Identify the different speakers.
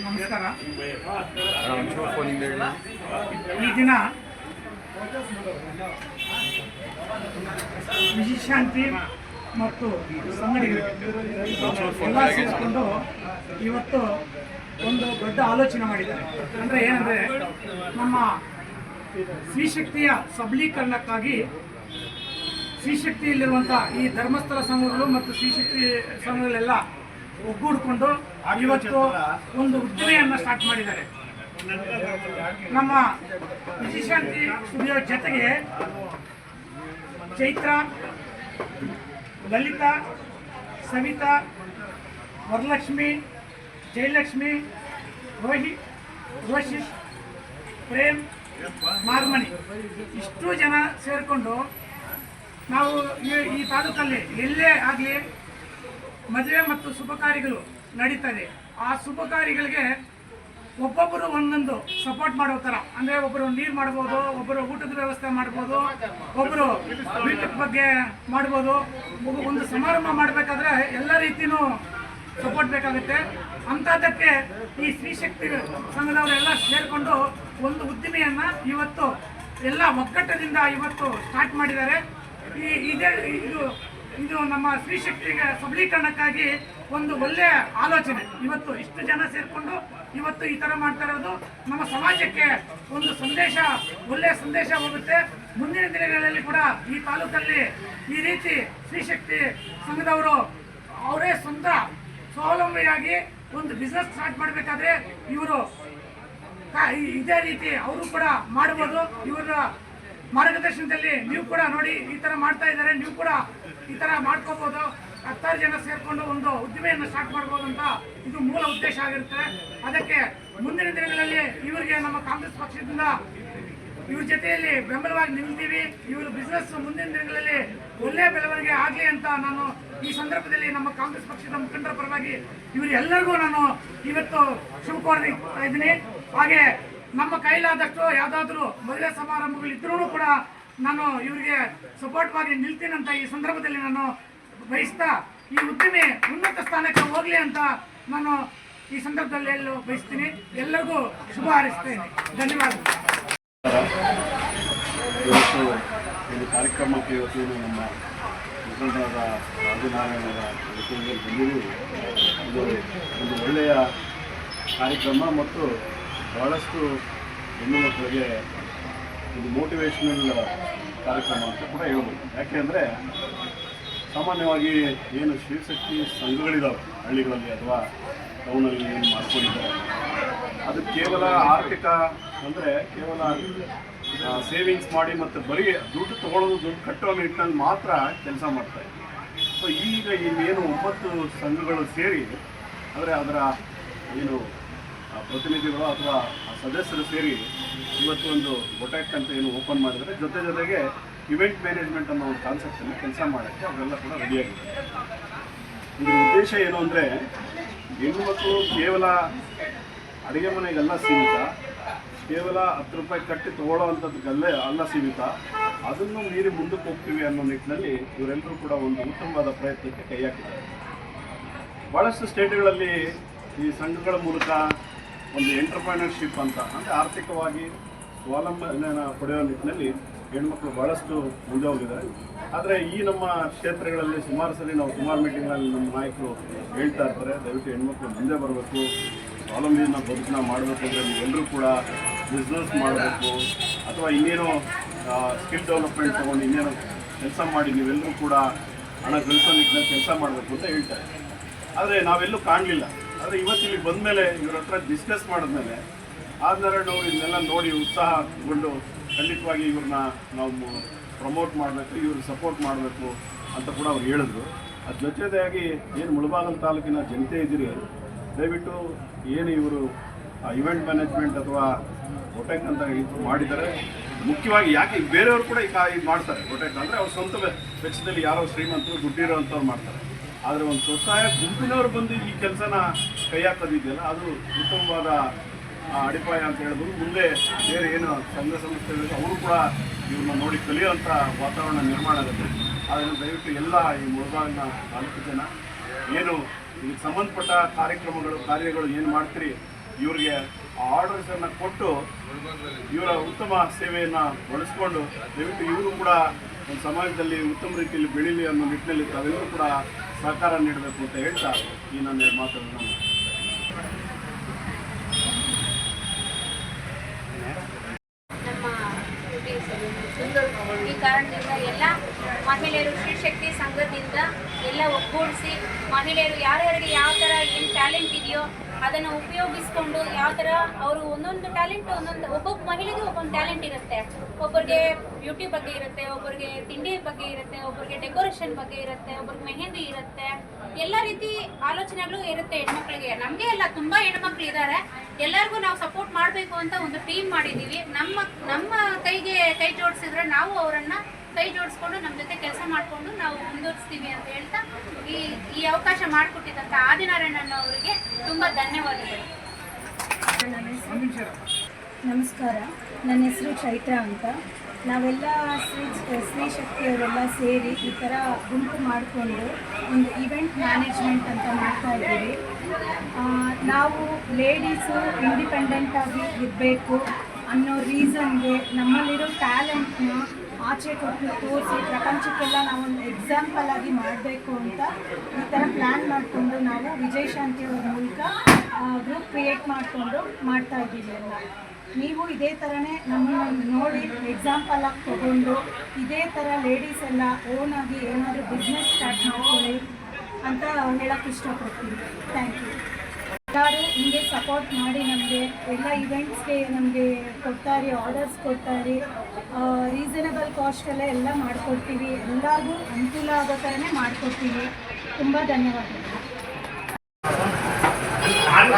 Speaker 1: ನಮಸ್ಕಾರ. ಈ ದಿನ ವಿಜಯಶಾಂತಿ ಮತ್ತು ಸಂಗಡಿಗರು ಎಲ್ಲ ಸೇರಿಸ್ಕೊಂಡು ಇವತ್ತು ಒಂದು ದೊಡ್ಡ ಆಲೋಚನೆ ಮಾಡಿದ್ದಾರೆ. ಅಂದರೆ ಏನಂದರೆ, ನಮ್ಮ ಸ್ತ್ರೀಶಕ್ತಿಯ ಸಬಲೀಕರಣಕ್ಕಾಗಿ ಸ್ತ್ರೀಶಕ್ತಿಯಲ್ಲಿರುವಂಥ ಈ ಧರ್ಮಸ್ಥಳ ಸಂಘಗಳು ಮತ್ತು ಸ್ತ್ರೀಶಕ್ತಿ ಸಂಘಗಳೆಲ್ಲ ಒಗ್ಗೂಡಿಕೊಂಡು ಇವತ್ತು ಒಂದು ಉದ್ದಿಮೆಯನ್ನು ಸ್ಟಾರ್ಟ್ ಮಾಡಿದ್ದಾರೆ. ನಮ್ಮ ವಿಜಯಶಾಂತಿ ಸ್ಟುಡಿಯೋ ಜೊತೆಗೆ ಚೈತ್ರ, ಲಲಿತಾ, ಸವಿತಾ, ವರಲಕ್ಷ್ಮಿ, ಜಯಲಕ್ಷ್ಮಿ, ರೋಹಿತ್, ಪ್ರೇಮ್, ಮಾರ್ಮಣಿ ಇಷ್ಟು ಜನ ಸೇರಿಕೊಂಡು ನಾವು ಈ ತಾಲೂಕಲ್ಲಿ ಎಲ್ಲೇ ಆಗಲಿ ಮದುವೆ ಮತ್ತು ಶುಭ ಕಾರ್ಯಗಳು ನಡೀತದೆ. ಆ ಶುಭ ಕಾರ್ಯಗಳಿಗೆ ಒಬ್ಬೊಬ್ಬರು ಒಂದೊಂದು ಸಪೋರ್ಟ್ ಮಾಡೋ ಥರ, ಅಂದರೆ ಒಬ್ಬರು ನೀರು ಮಾಡ್ಬೋದು, ಒಬ್ಬರು ಊಟದ ವ್ಯವಸ್ಥೆ ಮಾಡ್ಬೋದು, ಒಬ್ಬರು ಬೀಟಕ್ ಬಗ್ಗೆ ಮಾಡ್ಬೋದು. ಒಂದು ಸಮಾರಂಭ ಮಾಡಬೇಕಾದ್ರೆ ಎಲ್ಲ ರೀತಿಯೂ ಸಪೋರ್ಟ್ ಬೇಕಾಗುತ್ತೆ. ಅಂಥದ್ದಕ್ಕೆ ಈ ಸ್ತ್ರೀಶಕ್ತಿ ಸಂಘದವರೆಲ್ಲ ಸೇರಿಕೊಂಡು ಒಂದು ಉದ್ದಿಮೆಯನ್ನು ಇವತ್ತು ಎಲ್ಲ ಒಗ್ಗಟ್ಟದಿಂದ ಇವತ್ತು ಸ್ಟಾರ್ಟ್ ಮಾಡಿದ್ದಾರೆ. ಇದು ನಮ್ಮ ಸ್ತ್ರೀಶಕ್ತಿಗೆ ಸಬಲೀಕರಣಕ್ಕಾಗಿ ಒಂದು ಒಳ್ಳೆಯ ಆಲೋಚನೆ. ಇವತ್ತು ಇಷ್ಟು ಜನ ಸೇರಿಕೊಂಡು ಇವತ್ತು ಈ ಥರ ಮಾಡ್ತಾ ಇರೋದು ನಮ್ಮ ಸಮಾಜಕ್ಕೆ ಒಂದು ಸಂದೇಶ, ಒಳ್ಳೆಯ ಸಂದೇಶ ಹೋಗುತ್ತೆ. ಮುಂದಿನ ದಿನಗಳಲ್ಲಿ ಕೂಡ ಈ ತಾಲೂಕಲ್ಲಿ ಈ ರೀತಿ ಸ್ತ್ರೀಶಕ್ತಿ ಸಂಘದವರು ಅವರೇ ಸ್ವಂತ ಸ್ವಾವಲಂಬಿಯಾಗಿ ಒಂದು ಬಿಸ್ನೆಸ್ ಸ್ಟಾರ್ಟ್ ಮಾಡಬೇಕಾದ್ರೆ ಇವರು ಇದೇ ರೀತಿ ಅವರು ಕೂಡ ಮಾಡ್ಬೋದು. ಇವರ ಮಾರ್ಗದರ್ಶನದಲ್ಲಿ ನೀವು ಕೂಡ ನೋಡಿ ಈ ಥರ ಮಾಡ್ತಾ ಇದ್ದಾರೆ, ನೀವು ಕೂಡ ಈ ಥರ ಮಾಡ್ಕೋಬೋದು. 10 ಜನ ಸೇರಿಕೊಂಡು ಒಂದು ಉದ್ದಿಮೆಯನ್ನು ಸ್ಟಾರ್ಟ್ ಮಾಡ್ಬೋದು ಅಂತ ಇದು ಮೂಲ ಉದ್ದೇಶ ಆಗಿರುತ್ತೆ. ಅದಕ್ಕೆ ಮುಂದಿನ ದಿನಗಳಲ್ಲಿ ಇವರಿಗೆ ನಮ್ಮ ಕಾಂಗ್ರೆಸ್ ಪಕ್ಷದಿಂದ ಇವ್ರ ಜೊತೆಯಲ್ಲಿ ಬೆಂಬಲವಾಗಿ ನಿಲ್ತೀವಿ. ಇವರು ಬಿಸ್ನೆಸ್ ಮುಂದಿನ ದಿನಗಳಲ್ಲಿ ಒಳ್ಳೆಯ ಬೆಳವಣಿಗೆ ಆಗಲಿ ಅಂತ ನಾನು ಈ ಸಂದರ್ಭದಲ್ಲಿ ನಮ್ಮ ಕಾಂಗ್ರೆಸ್ ಪಕ್ಷದ ಮುಖಂಡರ ಪರವಾಗಿ ಇವರೆಲ್ಲರಿಗೂ ನಾನು ಇವತ್ತು ಶುಭ ಕೋರ್ತಾ ಇದ್ದೀನಿ. ಹಾಗೆ ನಮ್ಮ ಕೈಲಾದಷ್ಟು ಯಾವುದಾದ್ರೂ ಮದುವೆ ಸಮಾರಂಭಗಳಿದ್ರೂ ಕೂಡ ನಾನು ಇವರಿಗೆ ಸಪೋರ್ಟ್ವಾಗಿ ನಿಲ್ತೀನಂತ ಈ ಸಂದರ್ಭದಲ್ಲಿ ನಾನು ಬಯಸ್ತಾ, ಈ ಉದ್ದಿಮೆ ಉನ್ನತ ಸ್ಥಾನಕ್ಕೆ ಹೋಗಲಿ ಅಂತ ನಾನು ಈ ಸಂದರ್ಭದಲ್ಲಿ ಬಯಸ್ತೀನಿ. ಎಲ್ಲರಿಗೂ ಶುಭ ಹಾರೈಸ್ತೇನೆ. ಧನ್ಯವಾದಗಳು.
Speaker 2: ಇವತ್ತು ಒಂದು ಕಾರ್ಯಕ್ರಮಕ್ಕೆ ಇವತ್ತು ನಮ್ಮ ಮುಖಂಡರಾದ ರಾಜನಾರಾಯಣರ ಜೊತೆಯಲ್ಲಿ ಬಂದಿದ್ದು ಇದು ಒಂದು ಒಳ್ಳೆಯ ಕಾರ್ಯಕ್ರಮ ಮತ್ತು ಬಹಳಷ್ಟು ಹೆಣ್ಣು ಮಕ್ಕಳಿಗೆ ಒಂದು ಮೋಟಿವೇಶ್ನಲ್ ಕಾರ್ಯಕ್ರಮ ಅಂತ ಕೂಡ ಹೇಳ್ಬೋದು. ಯಾಕೆಂದರೆ ಸಾಮಾನ್ಯವಾಗಿ ಏನು ಸ್ತ್ರೀಶಕ್ತಿ ಸಂಘಗಳಿದ್ದಾವೆ ಹಳ್ಳಿಗಳಲ್ಲಿ ಅಥವಾ ಟೌನಲ್ಲಿ ಏನು ಮಾಡ್ಕೊಂಡಿದ್ದಾರೆ, ಅದು ಕೇವಲ ಆರ್ಥಿಕ ಅಂದರೆ ಕೇವಲ ಸೇವಿಂಗ್ಸ್ ಮಾಡಿ ಮತ್ತು ಬರೀ ದುಡ್ಡು ತೊಗೊಳ್ಳೋದು, ದುಡ್ಡು ಕಟ್ಟುವ ನಿಟ್ಟಿನಲ್ಲಿ ಮಾತ್ರ ಕೆಲಸ ಮಾಡ್ತಾರೆ. ಸೊ ಈಗ ಇನ್ನೇನು 9 ಸಂಘಗಳು ಸೇರಿ ಅಂದರೆ ಅದರ ಏನು ಪ್ರತಿನಿಧಿಗಳು ಅಥವಾ ಸದಸ್ಯರು ಸೇರಿ ಇವತ್ತು ಒಂದು ಬೊಟೆಕ್ ಅಂತ ಏನು ಓಪನ್ ಮಾಡಿದರೆ, ಜೊತೆಗೆ ಇವೆಂಟ್ ಮ್ಯಾನೇಜ್ಮೆಂಟ್ ಅನ್ನೋ ಒಂದು ಕಾನ್ಸೆಪ್ಟಲ್ಲಿ ಕೆಲಸ ಮಾಡೋಕ್ಕೆ ಅವೆಲ್ಲ ಕೂಡ ರೆಡಿಯಾಗಿದೆ. ಇದರ ಉದ್ದೇಶ ಏನು ಅಂದರೆ, ಹೆಣ್ಣು ಮಕ್ಕಳು ಕೇವಲ ಅಡುಗೆ ಮನೆಗೆಲ್ಲ ಸೀಮಿತ, ಕೇವಲ 10 ರೂಪಾಯಿ ಕಟ್ಟಿ ತೊಗೊಳ್ಳೋ ಅಂಥದ್ದಕ್ಕಲ್ಲೇ ಅಲ್ಲ ಸೀಮಿತ, ಅದನ್ನು ಮೀರಿ ಮುಂದಕ್ಕೆ ಹೋಗ್ತೀವಿ ಅನ್ನೋ ನಿಟ್ಟಿನಲ್ಲಿ ಇವರೆಲ್ಲರೂ ಕೂಡ ಒಂದು ಉತ್ತಮವಾದ ಪ್ರಯತ್ನಕ್ಕೆ ಕೈ ಹಾಕಿದ್ದಾರೆ. ಭಾಳಷ್ಟು ಸ್ಟೇಟ್ಗಳಲ್ಲಿ ಈ ಸಂಘಗಳ ಮೂಲಕ ಒಂದು ಎಂಟರ್ಪ್ರೈನರ್ಶಿಪ್ ಅಂತ ಅಂದರೆ ಆರ್ಥಿಕವಾಗಿ ಸ್ವಾವಲಂಬನೆಯನ್ನು ಪಡೆಯುವ ನಿಟ್ಟಿನಲ್ಲಿ ಹೆಣ್ಮಕ್ಳು ಭಾಳಷ್ಟು ಮುಂದೆ ಹೋಗಿದ್ದಾರೆ. ಆದರೆ ಈ ನಮ್ಮ ಕ್ಷೇತ್ರಗಳಲ್ಲಿ ಸುಮಾರು ಸಲ ನಾವು ಸುಮಾರು ಮೀಟಿಂಗ್ನಲ್ಲಿ ನಮ್ಮ ನಾಯಕರು ಹೇಳ್ತಾ ಇರ್ತಾರೆ, ದಯವಿಟ್ಟು ಹೆಣ್ಮಕ್ಳು ಮುಂದೆ ಬರಬೇಕು, ಸ್ವಾವಲಂಬಿನ ಬದುಕನ್ನ ಮಾಡಬೇಕು ಅಂದರೆ ನೀವೆಲ್ಲರೂ ಕೂಡ ಬಿಸ್ನೆಸ್ ಮಾಡಬೇಕು ಅಥವಾ ಇನ್ನೇನೋ ಸ್ಕಿಲ್ ಡೆವಲಪ್ಮೆಂಟ್ ತೊಗೊಂಡು ಇನ್ನೇನೋ ಕೆಲಸ ಮಾಡಿ ನೀವೆಲ್ಲರೂ ಕೂಡ ಹಣ ಗಳಿಸೋ ನಿಟ್ಟಿನಲ್ಲಿ ಕೆಲಸ ಮಾಡಬೇಕು ಅಂತ ಹೇಳ್ತಾರೆ. ಆದರೆ ನಾವೆಲ್ಲೂ ಕಾಣಲಿಲ್ಲ. ಆದರೆ ಇವತ್ತು ಇಲ್ಲಿ ಬಂದ ಮೇಲೆ ಇವ್ರ ಹತ್ರ ಡಿಸ್ಕಸ್ ಮಾಡಿದ್ಮೇಲೆ ಆದ್ಮೇಲೆ ಇದನ್ನೆಲ್ಲ ನೋಡಿ ಉತ್ಸಾಹಗೊಂಡು ಖಂಡಿತವಾಗಿ ಇವ್ರನ್ನ ನಾವು ಪ್ರಮೋಟ್ ಮಾಡಬೇಕು, ಇವ್ರಿಗೆ ಸಪೋರ್ಟ್ ಮಾಡಬೇಕು ಅಂತ ಕೂಡ ಅವ್ರು ಹೇಳಿದ್ರು. ಅದ್ರ ಜೊತೆಯಾಗಿ ಏನು ಮುಳಬಾಗಿಲು ತಾಲೂಕಿನ ಜನತೆ ಇದ್ದೀರಿ, ದಯವಿಟ್ಟು ಏನು ಇವರು ಇವೆಂಟ್ ಮ್ಯಾನೇಜ್ಮೆಂಟ್ ಅಥವಾ ಬೊಟೆಕ್ ಅಂತ ಮಾಡಿದ್ದಾರೆ. ಮುಖ್ಯವಾಗಿ ಯಾಕೆ ಬೇರೆಯವರು ಕೂಡ ಈಗ ಮಾಡ್ತಾರೆ ಬೊಟೆಕ್ ಅಂದರೆ ಅವ್ರ ಸ್ವಂತ ವೆಚ್ಚದಲ್ಲಿ ಯಾರೋ ಶ್ರೀಮಂತರು ದುಡ್ಡಿರೋ ಅಂಥವ್ರು ಮಾಡ್ತಾರೆ. ಆದರೆ ಒಂದು ಸ್ವಸಹಾಯ ಗುಂಪಿನವರು ಬಂದು ಈ ಕೆಲಸನ ಕೈ ಹಾಕೋದಿದೆಯಲ್ಲ, ಅದು ಉತ್ತಮವಾದ ಅಡಿಪಾಯ ಅಂತ ಹೇಳ್ಬೋದು. ಮುಂದೆ ಬೇರೆ ಏನು ಸಂಘ ಸಂಸ್ಥೆಗಳಿದೆ ಅವರು ಕೂಡ ಇವ್ರನ್ನ ನೋಡಿ ಕಲಿಯುವಂಥ ವಾತಾವರಣ ನಿರ್ಮಾಣ ಆಗುತ್ತೆ. ಅದನ್ನು ದಯವಿಟ್ಟು ಎಲ್ಲ ಈ ಮುಳಬಾಗಿಲಿನ ತಾಲೂಕು ಜನ ಏನು ಇದಕ್ಕೆ ಸಂಬಂಧಪಟ್ಟ ಕಾರ್ಯಗಳು ಏನು ಮಾಡ್ತೀರಿ ಇವ್ರಿಗೆ ಆರ್ಡರ್ಸನ್ನು ಕೊಟ್ಟು ಇವರ ಉತ್ತಮ ಸೇವೆಯನ್ನು ಬಳಸ್ಕೊಂಡು ದಯವಿಟ್ಟು ಇವರು ಕೂಡ ಒಂದು ಸಮಾಜದಲ್ಲಿ ಉತ್ತಮ ರೀತಿಯಲ್ಲಿ ಬೆಳೀಲಿ ಅನ್ನೋ ನಿಟ್ಟಿನಲ್ಲಿ ತಾವೆಲ್ಲರೂ ಕೂಡ ಸಹಕಾರ ನೀಡಬೇಕು ಅಂತ ಹೇಳ್ತಾ ಈ ನನ್ನ ಮಾತನ್ನು
Speaker 3: ಈ ಕಾರಣದಿಂದ ಎಲ್ಲ ಮಹಿಳೆಯರು ಶ್ರೀಶಕ್ತಿ ಸಂಘದಿಂದ ಎಲ್ಲ ಒಗ್ಗೂಡಿಸಿ ಮಹಿಳೆಯರು ಯಾರ್ಯಾರಿಗೆ ಯಾವ ಥರ ಏನು ಟ್ಯಾಲೆಂಟ್ ಇದೆಯೋ ಅದನ್ನು ಉಪಯೋಗಿಸ್ಕೊಂಡು ಯಾವ ಥರ ಅವರು ಒಂದೊಂದು ಟ್ಯಾಲೆಂಟ್ ಒಬ್ಬೊಬ್ಬ ಮಹಿಳೆಗೂ ಒಬ್ಬೊಂದು ಟ್ಯಾಲೆಂಟ್ ಇರುತ್ತೆ. ಒಬ್ಬರಿಗೆ ಬ್ಯೂಟಿ ಬಗ್ಗೆ ಇರುತ್ತೆ, ಒಬ್ಬರಿಗೆ ತಿಂಡಿ ಬಗ್ಗೆ ಇರುತ್ತೆ, ಒಬ್ಬರಿಗೆ ಡೆಕೋರೇಷನ್ ಬಗ್ಗೆ ಇರುತ್ತೆ, ಒಬ್ಬರಿಗೆ ಮೆಹಂದಿ ಇರುತ್ತೆ. ಎಲ್ಲ ರೀತಿ ಆಲೋಚನೆಗಳು ಇರುತ್ತೆ ಹೆಣ್ಮಕ್ಳಿಗೆ. ನಮಗೆ ಎಲ್ಲ ತುಂಬ ಹೆಣ್ಮಕ್ಳು ಇದ್ದಾರೆ. ಎಲ್ಲರಿಗೂ ನಾವು ಸಪೋರ್ಟ್ ಮಾಡಬೇಕು ಅಂತ ಒಂದು ಟೀಮ್ ಮಾಡಿದ್ದೀವಿ. ನಮ್ಮ ಕೈಗೆ ಕೈ ಜೋಡಿಸಿದ್ರೆ ನಾವು ಅವರನ್ನು ಕೈ ಜೋಡಿಸ್ಕೊಂಡು ನಮ್ಮ ಜೊತೆ ಕೆಲಸ ಮಾಡಿಕೊಂಡು ನಾವು ಮುಂದುವರಿಸ್ತೀವಿ ಅಂತ ಹೇಳ್ತಾ ಈ ಅವಕಾಶ ಮಾಡಿಕೊಟ್ಟಿದ್ದಂಥ ಆದಿನಾರಾಯಣನ್ ಅವರಿಗೆ ತುಂಬ ಧನ್ಯವಾದಗಳು.
Speaker 4: ನಮಸ್ಕಾರ, ನನ್ನ ಹೆಸರು ಚೈತ್ರ ಅಂತ. ನಾವೆಲ್ಲ ಸ್ತ್ರೀಶಕ್ತಿಯವರೆಲ್ಲ ಸೇರಿ ಈ ಥರ ಗುಂಪು ಮಾಡಿಕೊಂಡು ಒಂದು ಇವೆಂಟ್ ಮ್ಯಾನೇಜ್ಮೆಂಟ್ ಅಂತ ಮಾಡ್ತಾ ಇದ್ದೀವಿ. ನಾವು ಲೇಡೀಸು ಇಂಡಿಪೆಂಡೆಂಟಾಗಿ ಇರಬೇಕು ಅನ್ನೋ ರೀಸನ್ಗೆ ನಮ್ಮಲ್ಲಿರೋ ಟ್ಯಾಲೆಂಟ್ನ ಆಚೆ ಕೊಟ್ಟು ತೋರಿಸಿ ಪ್ರಪಂಚಕ್ಕೆಲ್ಲ ನಾವೊಂದು ಎಕ್ಸಾಂಪಲ್ ಆಗಿ ಮಾಡಬೇಕು ಅಂತ ಈ ಥರ ಪ್ಲ್ಯಾನ್ ಮಾಡಿಕೊಂಡು ನಾವು ವಿಜಯಶಾಂತಿ ಅವ್ರ ಮೂಲಕ ಗ್ರೂಪ್ ಕ್ರಿಯೇಟ್ ಮಾಡಿಕೊಂಡು ಮಾಡ್ತಾ ಇದ್ದೀವಿ ಎಲ್ಲ. ನೀವು ಇದೇ ಥರನೇ ನಮ್ಮನ್ನು ನೋಡಿ ಎಕ್ಸಾಂಪಲ್ ಆಗಿ ತೊಗೊಂಡು ಇದೇ ಥರ ಲೇಡೀಸ್ ಎಲ್ಲ ಓನಾಗಿ ಏನಾದರೂ ಬಿಸ್ನೆಸ್ ಸ್ಟಾರ್ಟ್ ಮಾಡ್ಕೊಳ್ಳಿ ಅಂತ ಹೇಳೋಕ್ಕೆ ಇಷ್ಟಪಡ್ತೀನಿ. Thank you. ಎಲ್ಲರೂ ಹಿಂಗೆ ಸಪೋರ್ಟ್ ಮಾಡಿ ನಮಗೆ ಎಲ್ಲ ಇವೆಂಟ್ಸ್ಗೆ ನಮಗೆ ಕೊಡ್ತಾರೆ, ಆರ್ಡರ್ಸ್ ಕೊಡ್ತಾರೆ. ರೀಸನಬಲ್ ಕಾಸ್ಟಲ್ಲೇ ಎಲ್ಲ ಮಾಡಿಕೊಡ್ತೀವಿ. ಎಲ್ಲರಿಗೂ ಅನುಕೂಲ ಆಗೋ ಥರನೇ ಮಾಡಿಕೊಡ್ತೀವಿ. ತುಂಬ ಧನ್ಯವಾದಗಳು.
Speaker 1: ನಮ್ಮ